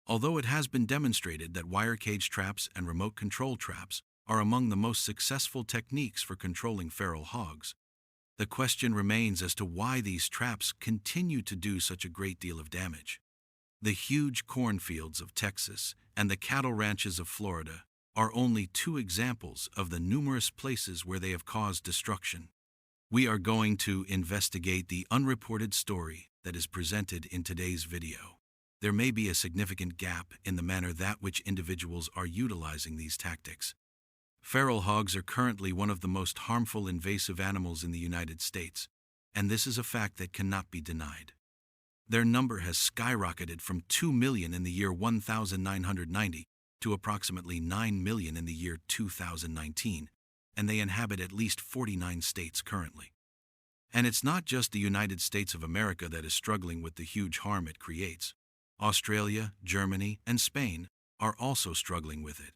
Although it has been demonstrated that wire cage traps and remote control traps are among the most successful techniques for controlling feral hogs, the question remains as to why these traps continue to do such a great deal of damage. The huge cornfields of Texas and the cattle ranches of Florida are only two examples of the numerous places where they have caused destruction. We are going to investigate the unreported story that is presented in today's video. There may be a significant gap in the manner that which individuals are utilizing these tactics. Feral hogs are currently one of the most harmful invasive animals in the United States, and this is a fact that cannot be denied. Their number has skyrocketed from 2 million in the year 1990 to approximately 9 million in the year 2019, and they inhabit at least 49 states currently. And it's not just the United States of America that is struggling with the huge harm it creates. Australia, Germany, and Spain are also struggling with it.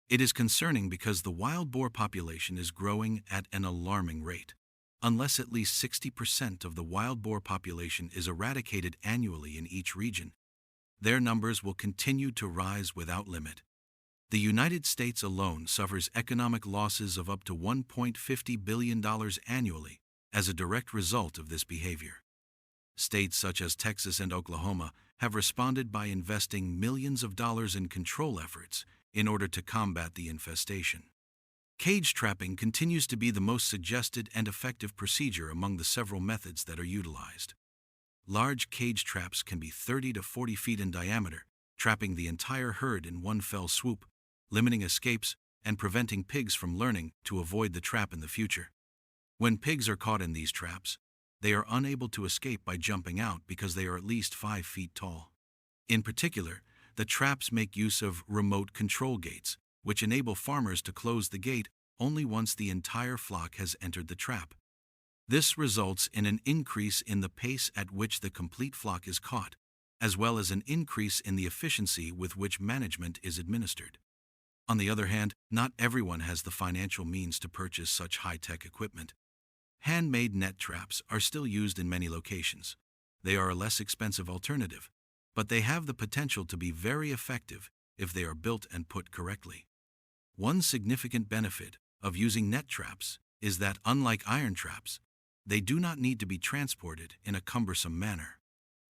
It is concerning because the wild boar population is growing at an alarming rate. Unless at least 60% of the wild boar population is eradicated annually in each region, their numbers will continue to rise without limit. The United States alone suffers economic losses of up to $1.50 billion annually as a direct result of this behavior. States such as Texas and Oklahoma have responded by investing millions of dollars in control efforts in order to combat the infestation. Cage trapping continues to be the most suggested and effective procedure among the several methods that are utilized. Large cage traps can be 30 to 40 feet in diameter, trapping the entire herd in one fell swoop, limiting escapes and preventing pigs from learning to avoid the trap in the future. When pigs are caught in these traps, they are unable to escape by jumping out because they are at least 5 feet tall. In particular, the traps make use of remote control gates, which enable farmers to close the gate only once the entire flock has entered the trap. This results in an increase in the pace at which the complete flock is caught, as well as an increase in the efficiency with which management is administered. On the other hand, not everyone has the financial means to purchase such high-tech equipment. Handmade net traps are still used in many locations. They are a less expensive alternative, but they have the potential to be very effective if they are built and put correctly. One significant benefit of using net traps is that, unlike iron traps, they do not need to be transported in a cumbersome manner.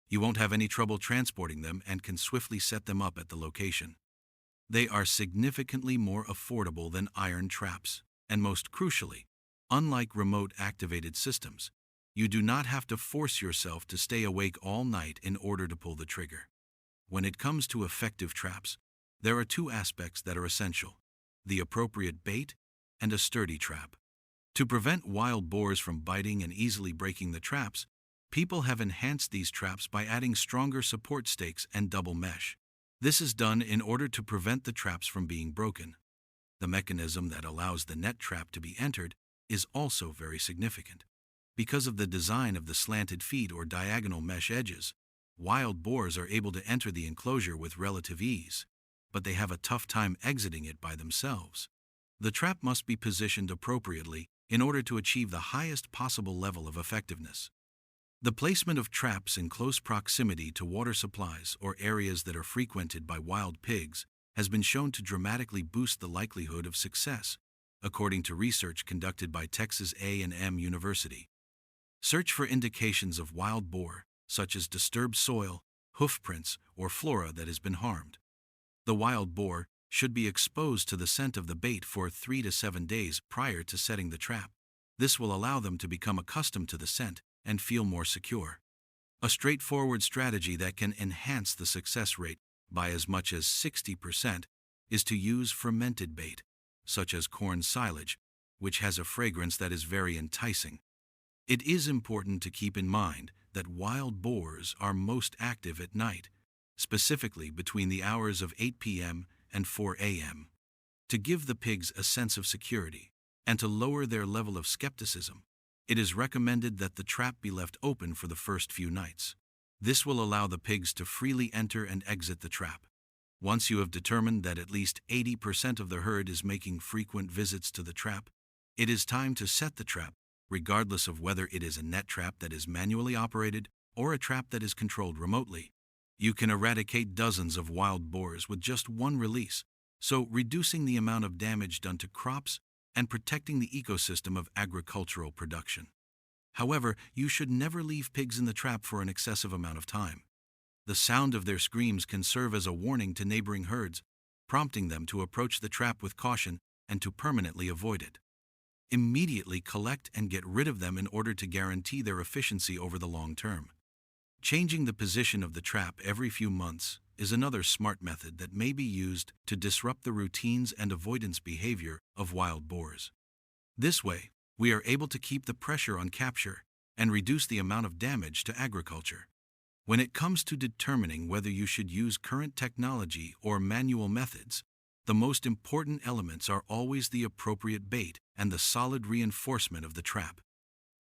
You won't have any trouble transporting them and can swiftly set them up at the location. They are significantly more affordable than iron traps, and most crucially, unlike remote-activated systems, you do not have to force yourself to stay awake all night in order to pull the trigger. When it comes to effective traps, there are two aspects that are essential: the appropriate bait and a sturdy trap. To prevent wild boars from biting and easily breaking the traps, people have enhanced these traps by adding stronger support stakes and double mesh. This is done in order to prevent the traps from being broken. The mechanism that allows the net trap to be entered is also very significant. Because of the design of the slanted feet or diagonal mesh edges, wild boars are able to enter the enclosure with relative ease, but they have a tough time exiting it by themselves. The trap must be positioned appropriately in order to achieve the highest possible level of effectiveness. The placement of traps in close proximity to water supplies or areas that are frequented by wild pigs has been shown to dramatically boost the likelihood of success, according to research conducted by Texas A&M University. Search for indications of wild boar, such as disturbed soil, hoof prints, or flora that has been harmed. The wild boar should be exposed to the scent of the bait for 3 to 7 days prior to setting the trap. This will allow them to become accustomed to the scent and feel more secure. A straightforward strategy that can enhance the success rate by as much as 60% is to use fermented bait, such as corn silage, which has a fragrance that is very enticing. It is important to keep in mind that wild boars are most active at night, specifically between the hours of 8 p.m. and 4 a.m. To give the pigs a sense of security and to lower their level of skepticism, it is recommended that the trap be left open for the first few nights. This will allow the pigs to freely enter and exit the trap. Once you have determined that at least 80% of the herd is making frequent visits to the trap, it is time to set the trap, regardless of whether it is a net trap that is manually operated or a trap that is controlled remotely. You can eradicate dozens of wild boars with just one release, so reducing the amount of damage done to crops and protecting the ecosystem of agricultural production. However, you should never leave pigs in the trap for an excessive amount of time. The sound of their screams can serve as a warning to neighboring herds, prompting them to approach the trap with caution and to permanently avoid it. Immediately collect and get rid of them in order to guarantee their efficiency over the long term. Changing the position of the trap every few months is another smart method that may be used to disrupt the routines and avoidance behavior of wild boars. This way, we are able to keep the pressure on capture and reduce the amount of damage to agriculture. When it comes to determining whether you should use current technology or manual methods, the most important elements are always the appropriate bait and the solid reinforcement of the trap.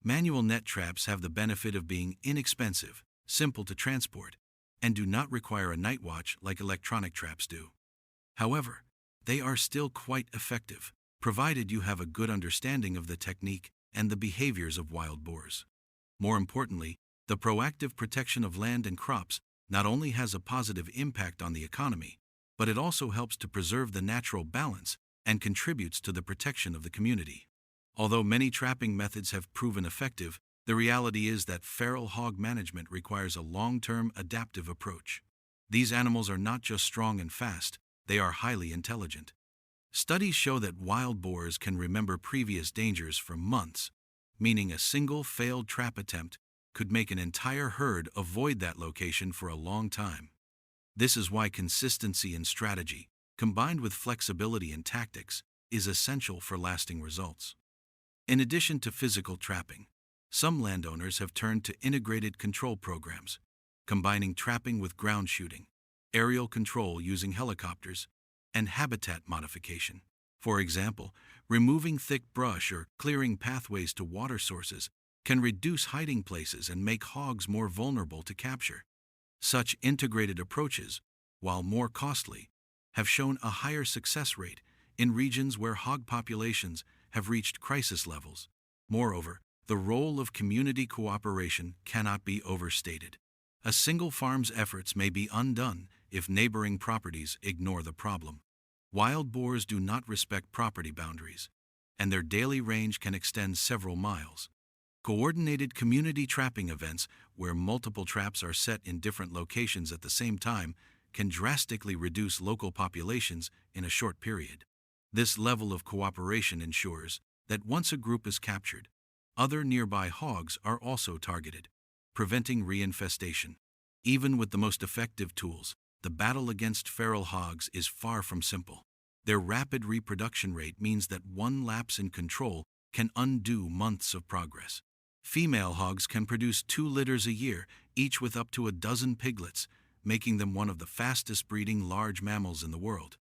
Manual net traps have the benefit of being inexpensive, simple to transport, and do not require a night watch like electronic traps do. However, they are still quite effective, provided you have a good understanding of the technique and the behaviors of wild boars. More importantly, the proactive protection of land and crops not only has a positive impact on the economy, but it also helps to preserve the natural balance and contributes to the protection of the community. Although many trapping methods have proven effective, the reality is that feral hog management requires a long-term adaptive approach. These animals are not just strong and fast, they are highly intelligent. Studies show that wild boars can remember previous dangers for months, meaning a single failed trap attempt could make an entire herd avoid that location for a long time. This is why consistency in strategy, combined with flexibility in tactics, is essential for lasting results. In addition to physical trapping, some landowners have turned to integrated control programs, combining trapping with ground shooting, aerial control using helicopters, and habitat modification. For example, removing thick brush or clearing pathways to water sources can reduce hiding places and make hogs more vulnerable to capture. Such integrated approaches, while more costly, have shown a higher success rate in regions where hog populations have reached crisis levels. Moreover, the role of community cooperation cannot be overstated. A single farm's efforts may be undone if neighboring properties ignore the problem. Wild boars do not respect property boundaries, and their daily range can extend several miles. Coordinated community trapping events, where multiple traps are set in different locations at the same time, can drastically reduce local populations in a short period. This level of cooperation ensures that once a group is captured, other nearby hogs are also targeted, preventing reinfestation. Even with the most effective tools, the battle against feral hogs is far from simple. Their rapid reproduction rate means that one lapse in control can undo months of progress. Female hogs can produce 2 litters a year, each with up to a dozen piglets, making them one of the fastest breeding large mammals in the world.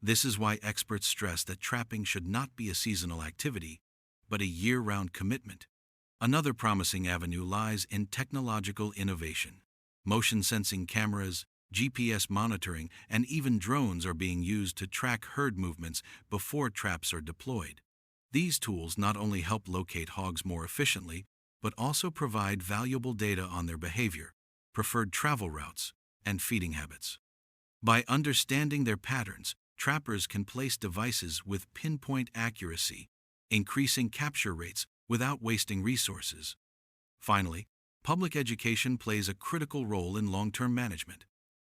This is why experts stress that trapping should not be a seasonal activity, but a year-round commitment. Another promising avenue lies in technological innovation. Motion sensing cameras, GPS monitoring, and even drones are being used to track herd movements before traps are deployed. These tools not only help locate hogs more efficiently, but also provide valuable data on their behavior, preferred travel routes, and feeding habits. By understanding their patterns, trappers can place devices with pinpoint accuracy, increasing capture rates without wasting resources. Finally, public education plays a critical role in long-term management.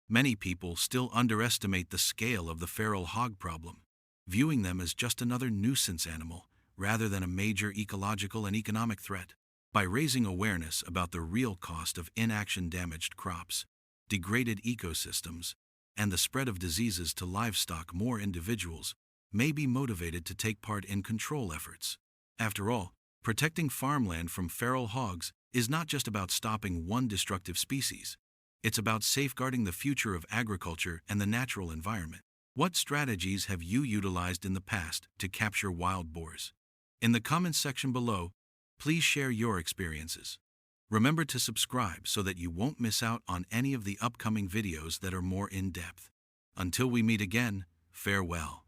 Many people still underestimate the scale of the feral hog problem, viewing them as just another nuisance animal rather than a major ecological and economic threat. By raising awareness about the real cost of inaction, damaged crops, degraded ecosystems, and the spread of diseases to livestock, more individuals may be motivated to take part in control efforts. After all, protecting farmland from feral hogs is not just about stopping one destructive species. It's about safeguarding the future of agriculture and the natural environment. What strategies have you utilized in the past to capture wild boars? In the comments section below, please share your experiences. Remember to subscribe so that you won't miss out on any of the upcoming videos that are more in-depth. Until we meet again, farewell.